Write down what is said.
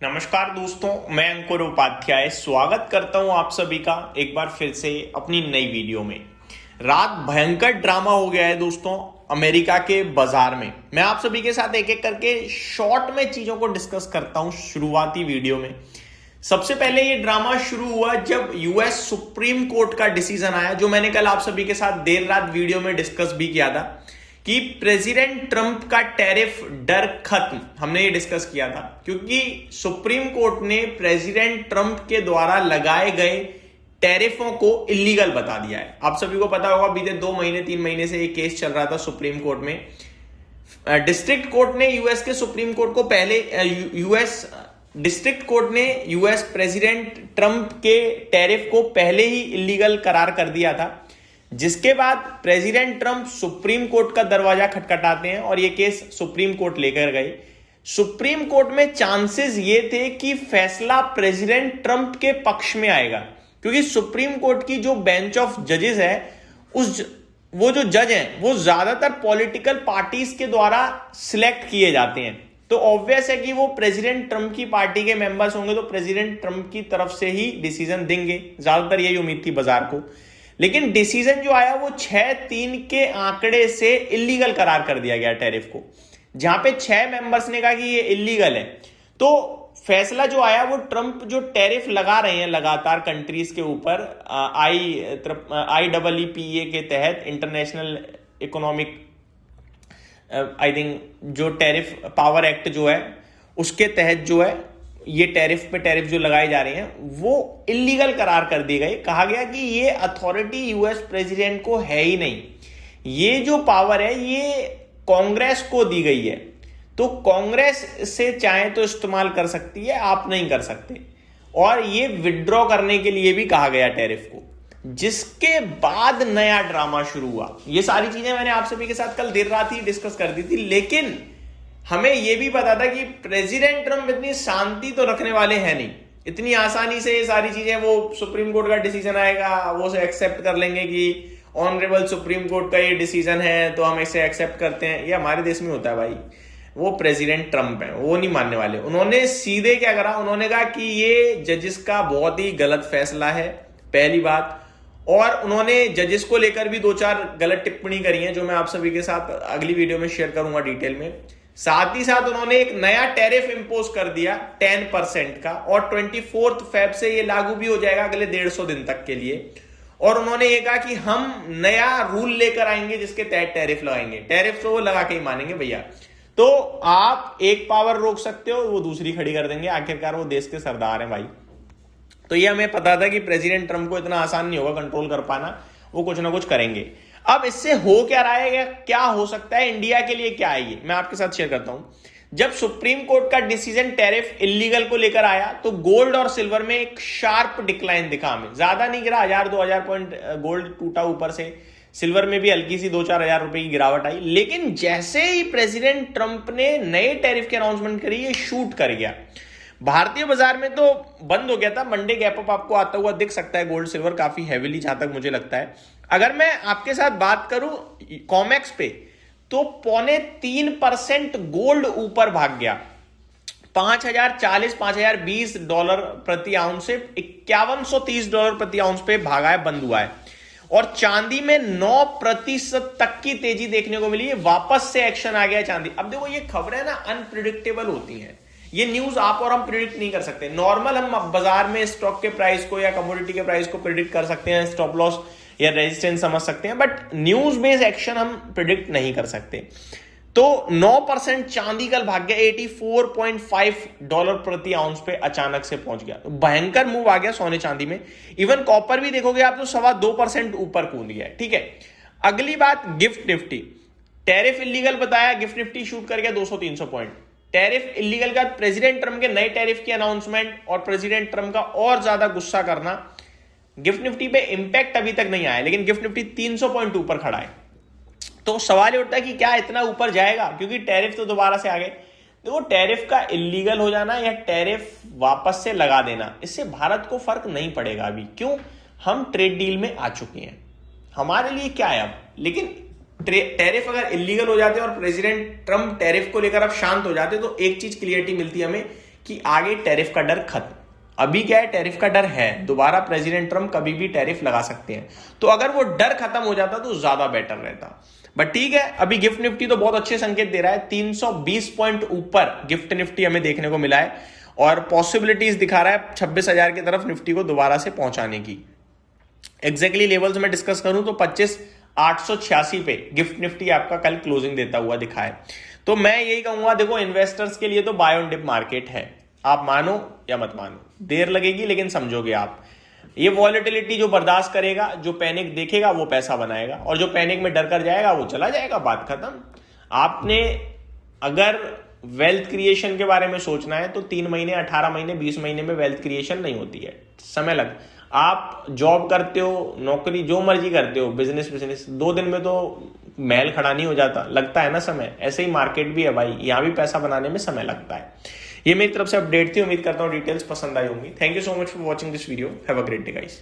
नमस्कार दोस्तों, मैं अंकुर उपाध्याय स्वागत करता हूं आप सभी का एक बार फिर से अपनी नई वीडियो में। रात भयंकर ड्रामा हो गया है दोस्तों अमेरिका के बाजार में। मैं आप सभी के साथ एक एक करके शॉर्ट में चीजों को डिस्कस करता हूं शुरुआती वीडियो में। सबसे पहले ये ड्रामा शुरू हुआ जब यूएस सुप्रीम कोर्ट का डिसीजन आया, जो मैंने कल आप सभी के साथ देर रात वीडियो में डिस्कस भी किया था कि प्रेसिडेंट ट्रंप का टैरिफ डर खत्म। हमने ये डिस्कस किया था क्योंकि सुप्रीम कोर्ट ने प्रेसिडेंट ट्रंप के द्वारा लगाए गए टैरिफों को इलीगल बता दिया है। आप सभी को पता होगा बीते 2-3 महीने से ये केस चल रहा था सुप्रीम कोर्ट में। डिस्ट्रिक्ट कोर्ट ने यूएस के सुप्रीम कोर्ट को पहले डिस्ट्रिक्ट कोर्ट ने यूएस प्रेसिडेंट ट्रंप के टैरिफ को पहले ही इलीगल करार कर दिया था, जिसके बाद प्रेसिडेंट ट्रंप सुप्रीम कोर्ट का दरवाजा खटखटाते हैं और ये केस सुप्रीम कोर्ट लेकर गए। सुप्रीम कोर्ट में चांसेस ये थे कि फैसला प्रेसिडेंट ट्रंप के पक्ष में आएगा, क्योंकि सुप्रीम कोर्ट की जो बेंच ऑफ जजेस है वो जो जज हैं वो ज्यादातर पॉलिटिकल पार्टीज के द्वारा सिलेक्ट किए जाते हैं। तो ऑब्वियस है कि वो प्रेसिडेंट ट्रंप की पार्टी के मेंबर्स होंगे तो प्रेसिडेंट ट्रंप की तरफ से ही डिसीजन देंगे, ज्यादातर यही उम्मीद थी बाजार को। लेकिन डिसीजन जो आया वो 6-3 के आंकड़े से इलीगल करार कर दिया गया टैरिफ को, जहां पे 6 मेंबर्स ने कहा कि ये इलीगल है। तो फैसला जो आया वो ट्रंप जो टैरिफ लगा रहे हैं लगातार कंट्रीज के ऊपर IEEPA के तहत, इंटरनेशनल इकोनॉमिक आई थिंक जो टैरिफ पावर एक्ट जो है उसके तहत जो है ये टैरिफ जो लगाए जा रहे हैं वो इलीगल करार कर दिए गए। कहा गया कि ये अथॉरिटी यूएस प्रेसिडेंट को है ही नहीं, ये जो पावर है ये कांग्रेस को दी गई है, तो कांग्रेस से चाहे तो इस्तेमाल कर सकती है, आप नहीं कर सकते। और ये विड्रॉ करने के लिए भी कहा गया टैरिफ को, जिसके बाद नया ड्रामा शुरू हुआ। ये सारी चीजें मैंने आप सभी के साथ कल देर रात ही डिस्कस कर दी थी, लेकिन हमें यह भी पता था कि प्रेसिडेंट ट्रंप इतनी शांति तो रखने वाले हैं नहीं, इतनी आसानी से ये सारी चीजें, वो सुप्रीम कोर्ट का डिसीजन आएगा वो से एक्सेप्ट कर लेंगे कि ऑनरेबल सुप्रीम कोर्ट का ये डिसीजन है तो हम इसे एक्सेप्ट करते हैं। ये हमारे देश में होता है भाई, वो प्रेसिडेंट ट्रंप है, वो नहीं मानने वाले। उन्होंने सीधे क्या करा, उन्होंने कहा कि ये जजेस का बहुत ही गलत फैसला है, पहली बात। और उन्होंने जजेस को लेकर भी 2-4 गलत टिप्पणी करी है, जो मैं आप सभी के साथ अगली वीडियो में शेयर करूंगा डिटेल में। साथ ही साथ उन्होंने एक नया टैरिफ इंपोज कर दिया 10% का, और 24 फेब से ये लागू भी हो जाएगा अगले 150 दिन तक के लिए। और उन्होंने ये कहा कि हम नया रूल लेकर आएंगे जिसके तहत टैरिफ लगाएंगे। टैरिफ तो वो लगा के ही मानेंगे भैया। तो आप एक पावर रोक सकते हो, वो दूसरी खड़ी कर देंगे, आखिरकार वो देश के सरदार हैं भाई। तो ये हमें पता था कि प्रेसिडेंट ट्रंप को इतना आसान नहीं होगा कंट्रोल कर पाना, वो कुछ ना कुछ करेंगे। अब इससे हो क्या रहा है, क्या हो सकता है, इंडिया के लिए क्या है, ये मैं आपके साथ शेयर करता हूं। जब सुप्रीम कोर्ट का डिसीजन टैरिफ इलीगल को लेकर आया तो गोल्ड और सिल्वर में एक शार्प डिक्लाइन दिखा, हमें ज्यादा नहीं गिरा, 1000-2000 पॉइंट गोल्ड टूटा ऊपर से, सिल्वर में भी हल्की सी 2-4 हजार रुपए की गिरावट आई। लेकिन जैसे ही प्रेसिडेंट ट्रंप ने नए टैरिफ की अनाउंसमेंट करी, ये शूट कर गया। भारतीय बाजार में तो बंद हो गया था, मंडे गैप अप आपको आता हुआ दिख सकता है गोल्ड सिल्वर काफी हैविली, जहां तक मुझे लगता है। अगर मैं आपके साथ बात करूं कॉमेक्स पे, तो 3.25% गोल्ड ऊपर भाग गया, $5020 प्रति आउंस से $5130 प्रति आउंस पे भागा है, बंद हुआ है। और चांदी में 9% तक की तेजी देखने को मिली है, वापस से एक्शन आ गया चांदी। अब देखो ये खबरें ना अनप्रिडिक्टेबल होती हैं, ये न्यूज आप और हम प्रिडिक्ट नहीं कर सकते। नॉर्मल हम बाजार में स्टॉक के प्राइस को या कमोडिटी के प्राइस को प्रिडिक्ट कर सकते हैं, स्टॉप लॉस या रेजिस्टेंस समझ सकते हैं, बट न्यूज बेस्ड एक्शन हम प्रिडिक्ट नहीं कर सकते। तो 9% चांदी कल भाग गया, $84.5 प्रति आउंस पे अचानक से पहुंच गया। तो भयंकर मूव आ गया सोने चांदी में। इवन कॉपर भी देखोगे आप तो 2.25% ऊपर कूद गया है। ठीक है, अगली बात गिफ्ट निफ्टी। टैरिफ इलीगल बताया, गिफ्ट निफ्टी शूट कर गया 200-300 पॉइंट। टैरिफ इलीगल का प्रेसिडेंट ट्रंप के नए टैरिफ की अनाउंसमेंट और प्रेसिडेंट ट्रंप का और ज्यादा गुस्सा करना, गिफ्ट निफ्टी पे इंपैक्ट अभी तक नहीं आया, लेकिन गिफ्ट निफ्टी 300 पॉइंट ऊपर खड़ा है। तो सवाल ये उठता है कि क्या इतना ऊपर जाएगा, क्योंकि टैरिफ तो दोबारा से आ गए। देखो टैरिफ का इलीगल हो जाना या टैरिफ वापस से लगा देना, इससे भारत को फर्क नहीं पड़ेगा अभी। क्यों? हम ट्रेड डील में आ चुके हैं, हमारे लिए क्या है अब। लेकिन टैरिफ अगर इलीगल हो जाते और प्रेसिडेंट ट्रंप टैरिफ को लेकर अब शांत हो जाते, तो एक चीज क्लियरिटी मिलती हमें कि आगे टैरिफ का डर खत्म। अभी क्या है, टैरिफ का डर है, दोबारा प्रेसिडेंट ट्रम्प कभी भी टैरिफ लगा सकते हैं, तो अगर वो डर खत्म हो जाता तो ज्यादा बेटर रहता। बट ठीक है, अभी गिफ्ट निफ्टी तो बहुत अच्छे संकेत दे रहा है, 320 पॉइंट ऊपर गिफ्ट निफ्टी हमें देखने को मिला है और पॉसिबिलिटीज दिखा रहा है 26,000 की तरफ निफ्टी को दोबारा से पहुंचाने की। एग्जैक्टली लेवल्स में डिस्कस करूं तो 25,886 पे गिफ्ट निफ्टी आपका कल क्लोजिंग देता हुआ दिखा है। तो मैं यही कहूंगा, देखो इन्वेस्टर्स के लिए तो बाय ऑन डिप मार्केट है, आप मानो या मत मानो, देर लगेगी लेकिन समझोगे आप। ये वॉलेटिलिटी जो बर्दाश्त करेगा, जो पैनिक देखेगा वो पैसा बनाएगा, और जो पैनिक में डर कर जाएगा वो चला जाएगा, बात खत्म। आपने अगर वेल्थ क्रिएशन के बारे में सोचना है तो 3 महीने, 18 महीने, 20 महीने में वेल्थ क्रिएशन नहीं होती है, समय लग। आप जॉब करते हो, नौकरी जो मर्जी करते हो, बिजनेस 2 दिन में तो महल खड़ा नहीं हो जाता, लगता है ना समय। ऐसे ही मार्केट भी है भाई, यहां भी पैसा बनाने में समय लगता है। ये मेरी तरफ से अपडेट थी, उम्मीद करता हूं डिटेल्स पसंद आई होंगी। Thank you so much for watching this video, have a great day guys.